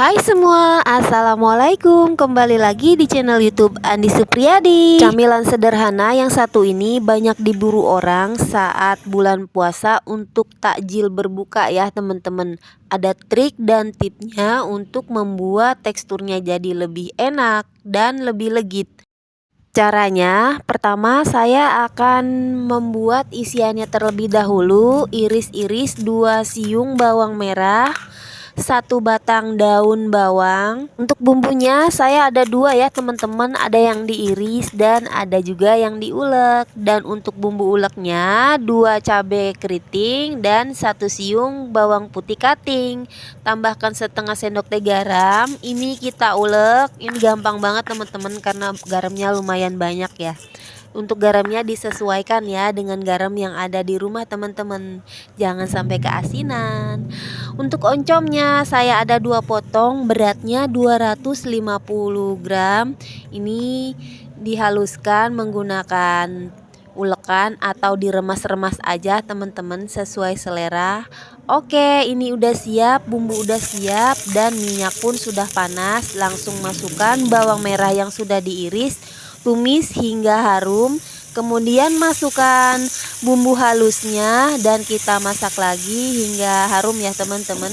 Hai semua, Assalamualaikum. Kembali lagi di channel YouTube Andi Supriyadi. Camilan sederhana yang satu ini banyak diburu orang saat bulan puasa untuk takjil berbuka ya teman-teman. Ada trik dan tipsnya untuk membuat teksturnya jadi lebih enak dan lebih legit. Caranya, pertama saya akan membuat isiannya terlebih dahulu. Iris-iris 2 siung bawang merah, 1 batang daun bawang. Untuk bumbunya saya ada 2 ya teman-teman, ada yang diiris dan ada juga yang diulek. Dan untuk bumbu uleknya 2 cabai keriting dan 1 siung bawang putih cutting. Tambahkan setengah sendok teh garam. Ini kita ulek. Ini gampang banget teman-teman karena garamnya lumayan banyak ya. Untuk garamnya disesuaikan ya dengan garam yang ada di rumah teman-teman. Jangan sampai keasinan. Untuk oncomnya saya ada 2 potong, beratnya 250 gram. Ini dihaluskan menggunakan ulekan atau diremas-remas aja teman-teman, sesuai selera. Oke, ini udah siap, bumbu udah siap dan minyak pun sudah panas. Langsung masukkan bawang merah yang sudah diiris, tumis hingga harum. Kemudian masukkan bumbu halusnya dan kita masak lagi hingga harum ya teman-teman.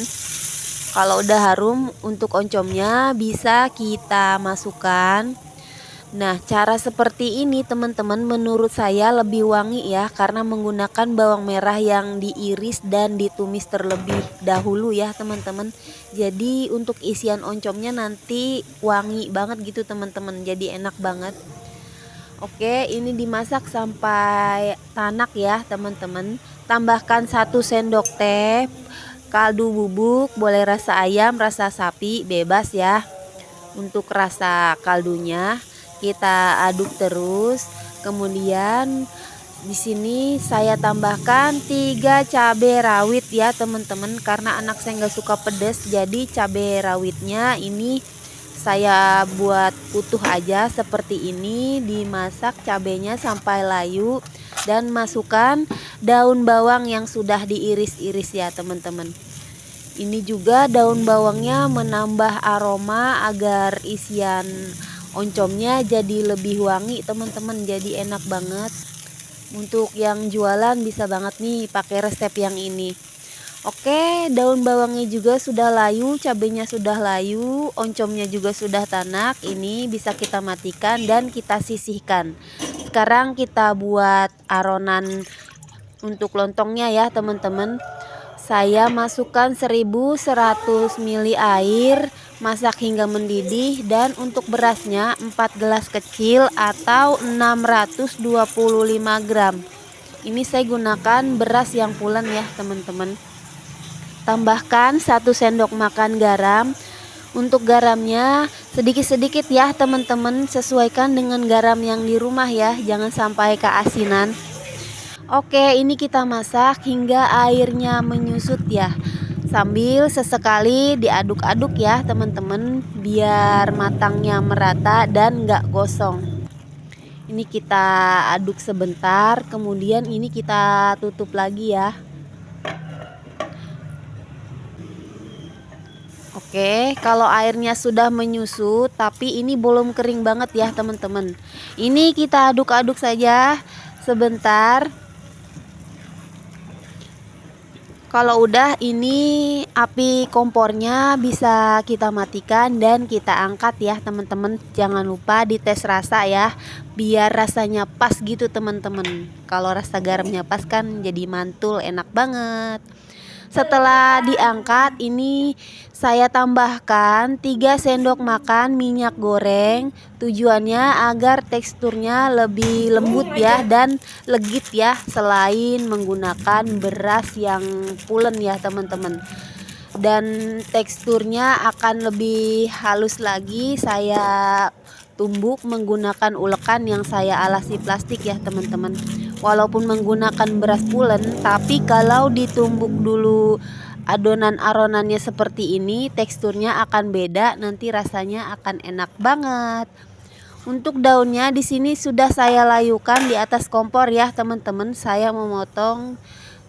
Kalau udah harum, untuk oncomnya bisa kita masukkan. Nah, cara seperti ini teman-teman menurut saya lebih wangi ya, karena menggunakan bawang merah yang diiris dan ditumis terlebih dahulu ya teman-teman. Jadi untuk isian oncomnya nanti wangi banget gitu teman-teman, jadi enak banget. Oke, ini dimasak sampai tanak ya teman-teman. Tambahkan 1 sendok teh kaldu bubuk, boleh rasa ayam, rasa sapi, bebas ya. Untuk rasa kaldunya kita aduk terus. Kemudian di sini saya tambahkan 3 cabai rawit ya teman-teman, karena anak saya nggak suka pedas, jadi cabai rawitnya ini saya buat utuh aja seperti ini. Dimasak cabenya sampai layu dan masukkan daun bawang yang sudah diiris-iris ya teman-teman. Ini juga daun bawangnya menambah aroma agar isian oncomnya jadi lebih wangi teman-teman, jadi enak banget. Untuk yang jualan bisa banget nih pakai resep yang ini. Oke, daun bawangnya juga sudah layu, cabenya sudah layu, oncomnya juga sudah tanak. Ini bisa kita matikan dan kita sisihkan. Sekarang kita buat aronan untuk lontongnya ya teman-teman. Saya masukkan 1100 ml air, masak hingga mendidih. Dan untuk berasnya 4 gelas kecil atau 625 gram. Ini saya gunakan beras yang pulen ya teman-teman. Tambahkan 1 sendok makan garam. Untuk garamnya sedikit-sedikit ya teman-teman, sesuaikan dengan garam yang di rumah ya, jangan sampai keasinan. Oke, ini kita masak hingga airnya menyusut ya. Sambil sesekali diaduk-aduk ya teman-teman, biar matangnya merata dan nggak gosong. Ini kita aduk sebentar, kemudian ini kita tutup lagi ya. Oke, kalau airnya sudah menyusut tapi ini belum kering banget ya teman-teman. Ini kita aduk-aduk saja sebentar. Kalau udah, ini api kompornya bisa kita matikan dan kita angkat ya teman-teman. Jangan lupa dites rasa ya, biar rasanya pas gitu teman-teman. Kalau rasa garamnya pas kan jadi mantul, enak banget. Setelah diangkat, ini saya tambahkan 3 sendok makan minyak goreng. Tujuannya agar teksturnya lebih lembut ya dan legit ya, selain menggunakan beras yang pulen ya teman-teman. Dan teksturnya akan lebih halus lagi. Saya tumbuk menggunakan ulekan yang saya alasi plastik ya teman-teman. Walaupun menggunakan beras pulen, tapi kalau ditumbuk dulu adonan-adonannya seperti ini, teksturnya akan beda, nanti rasanya akan enak banget. Untuk daunnya di sini sudah saya layukan di atas kompor ya teman-teman. Saya memotong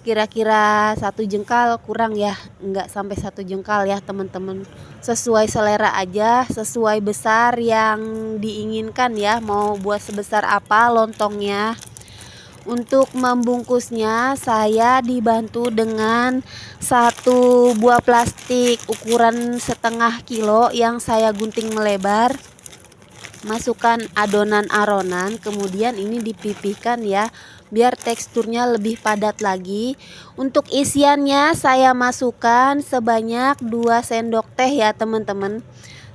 kira-kira 1 jengkal, kurang ya, enggak sampai 1 jengkal ya teman-teman. Sesuai selera aja, sesuai besar yang diinginkan ya, mau buat sebesar apa lontongnya. Untuk membungkusnya saya dibantu dengan 1 buah plastik ukuran setengah kilo yang saya gunting melebar. Masukkan adonan aronan, kemudian ini dipipihkan ya, biar teksturnya lebih padat lagi. Untuk isiannya saya masukkan sebanyak 2 sendok teh ya teman-teman,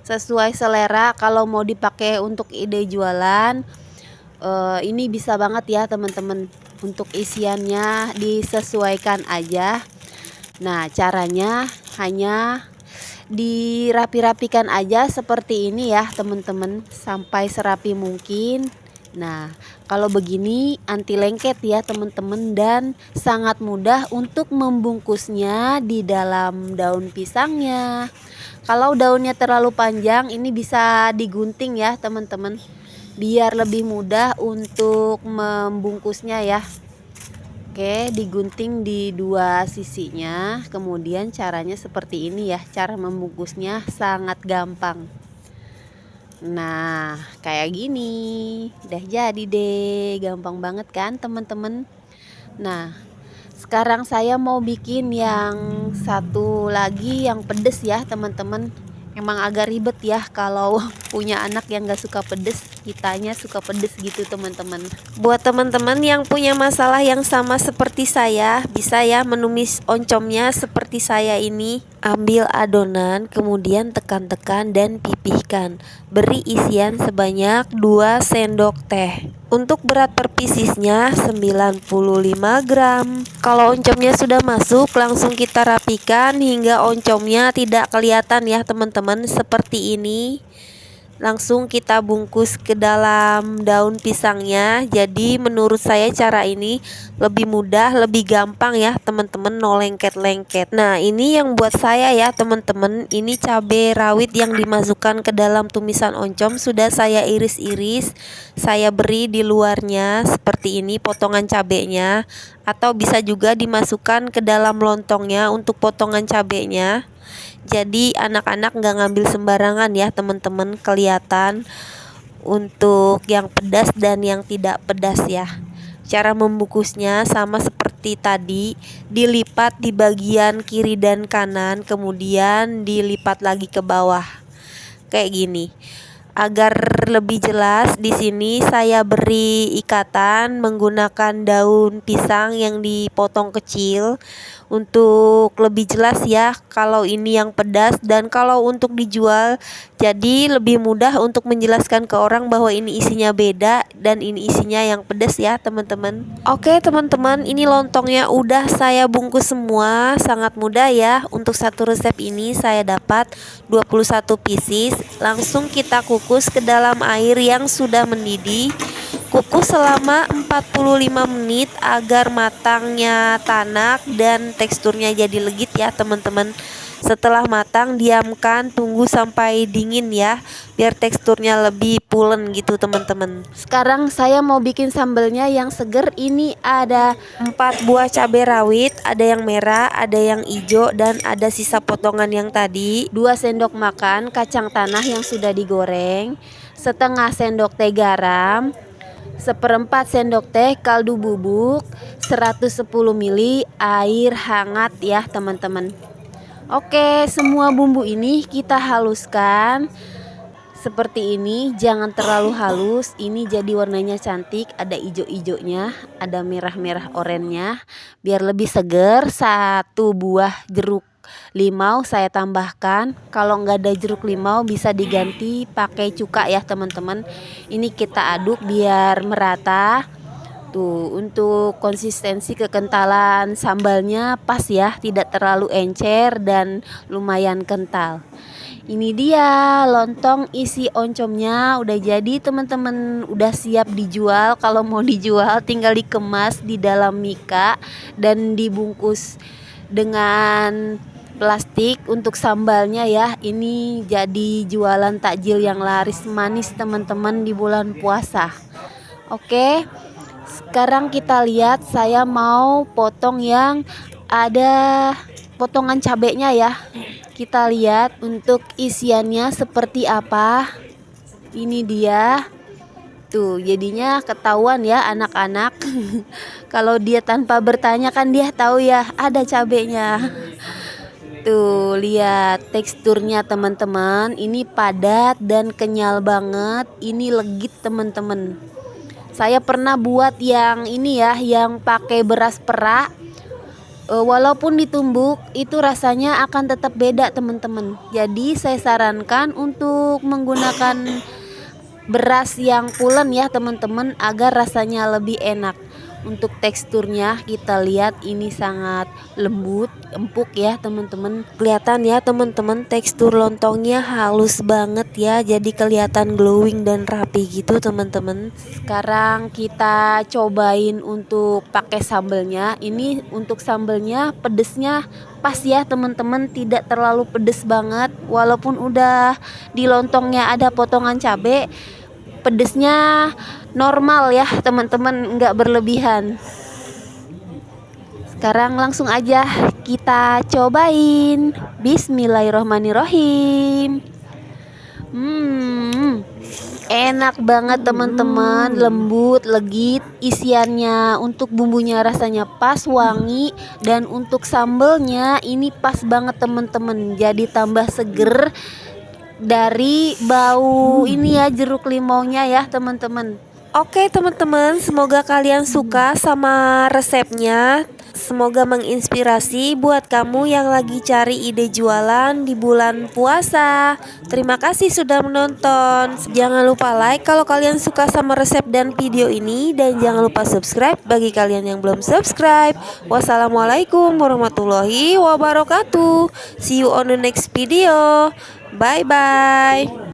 sesuai selera. Kalau mau dipakai untuk ide jualan, ini bisa banget ya teman-teman. Untuk isiannya disesuaikan aja. Nah, caranya hanya dirapi-rapikan aja seperti ini ya teman-teman, sampai serapi mungkin. Nah, kalau begini anti lengket ya teman-teman, dan sangat mudah untuk membungkusnya di dalam daun pisangnya. Kalau daunnya terlalu panjang, ini bisa digunting ya teman-teman, biar lebih mudah untuk membungkusnya ya. Oke, digunting di 2 sisinya. Kemudian caranya seperti ini ya, cara membungkusnya sangat gampang. Nah, kayak gini udah jadi deh, gampang banget kan teman-teman. Nah, sekarang saya mau bikin yang satu lagi yang pedes ya teman-teman. Emang agak ribet ya kalau punya anak yang gak suka pedes, kitanya suka pedes gitu teman-teman. Buat teman-teman yang punya masalah yang sama seperti saya, bisa ya menumis oncomnya seperti saya ini. Ambil adonan, kemudian tekan-tekan dan pipihkan. Beri isian sebanyak 2 sendok teh. Untuk berat per piecesnya 95 gram. Kalau oncomnya sudah masuk, langsung kita rapikan hingga oncomnya tidak kelihatan ya teman-teman, seperti ini. Langsung kita bungkus ke dalam daun pisangnya. Jadi menurut saya cara ini lebih mudah, lebih gampang ya teman-teman, no lengket-lengket. Nah, ini yang buat saya ya teman-teman, ini cabai rawit yang dimasukkan ke dalam tumisan oncom sudah saya iris-iris. Saya beri di luarnya seperti ini potongan cabenya, atau bisa juga dimasukkan ke dalam lontongnya untuk potongan cabenya. Jadi anak-anak nggak ngambil sembarangan ya teman-teman, kelihatan untuk yang pedas dan yang tidak pedas ya. Cara membungkusnya sama seperti tadi, dilipat di bagian kiri dan kanan, kemudian dilipat lagi ke bawah kayak gini. Agar lebih jelas, di sini saya beri ikatan menggunakan daun pisang yang dipotong kecil untuk lebih jelas ya kalau ini yang pedas, dan kalau untuk dijual jadi lebih mudah untuk menjelaskan ke orang bahwa ini isinya beda dan ini isinya yang pedas ya teman-teman. Oke teman-teman, ini lontongnya udah saya bungkus semua, sangat mudah ya. Untuk satu resep ini saya dapat 21 pieces. Langsung kita kukus ke dalam air yang sudah mendidih. Kukus selama 45 menit agar matangnya tanak dan teksturnya jadi legit ya teman-teman. Setelah matang, diamkan, tunggu sampai dingin ya, biar teksturnya lebih pulen gitu teman-teman. Sekarang saya mau bikin sambelnya yang seger. Ini ada 4 buah cabai rawit, ada yang merah, ada yang hijau, dan ada sisa potongan yang tadi. 2 sendok makan kacang tanah yang sudah digoreng, setengah sendok teh garam, 1/4 sendok teh kaldu bubuk, 110 ml air hangat ya teman-teman. Oke, semua bumbu ini kita haluskan seperti ini, jangan terlalu halus. Ini jadi warnanya cantik, ada hijau-hijaunya, ada merah-merah orennya, biar lebih seger. 1 buah jeruk limau saya tambahkan. Kalau nggak ada jeruk limau bisa diganti pakai cuka ya teman-teman. Ini kita aduk biar merata. Tuh, untuk konsistensi kekentalan sambalnya pas ya, tidak terlalu encer dan lumayan kental. Ini dia lontong isi oncomnya udah jadi teman-teman, udah siap dijual. Kalau mau dijual tinggal dikemas di dalam mika dan dibungkus dengan plastik. Untuk sambalnya ya, ini jadi jualan takjil yang laris manis teman-teman di bulan puasa. Oke, Sekarang kita lihat, saya mau potong yang ada potongan cabenya ya. Kita lihat untuk isiannya seperti apa. Ini dia. Tuh, jadinya ketahuan ya anak-anak. Kalau dia tanpa bertanya kan dia tahu ya ada cabenya. Tuh, lihat teksturnya teman-teman. Ini padat dan kenyal banget. Ini legit teman-teman. Saya pernah buat yang ini ya, yang pakai beras perak. Walaupun ditumbuk itu rasanya akan tetap beda teman-teman. Jadi saya sarankan untuk menggunakan beras yang pulen ya teman-teman, agar rasanya lebih enak. Untuk teksturnya kita lihat ini sangat lembut, empuk ya teman-teman. Kelihatan ya teman-teman, tekstur lontongnya halus banget ya, jadi kelihatan glowing dan rapi gitu teman-teman. Sekarang kita cobain untuk pakai sambelnya. Ini untuk sambelnya pedesnya pas ya teman-teman, tidak terlalu pedes banget. Walaupun udah di lontongnya ada potongan cabai, pedesnya normal ya teman-teman, nggak berlebihan. Sekarang langsung aja kita cobain. Bismillahirrohmanirrohim. Enak banget teman-teman, lembut, legit. Isiannya untuk bumbunya rasanya pas, wangi. Dan untuk sambelnya ini pas banget teman-teman, jadi tambah seger dari bau ini ya, jeruk limaunya ya teman-teman. Oke teman-teman, semoga kalian suka sama resepnya. Semoga menginspirasi buat kamu yang lagi cari ide jualan di bulan puasa. Terima kasih sudah menonton. Jangan lupa like kalau kalian suka sama resep dan video ini, dan jangan lupa subscribe bagi kalian yang belum subscribe. Wassalamualaikum warahmatullahi wabarakatuh. See you on the next video. Bye bye.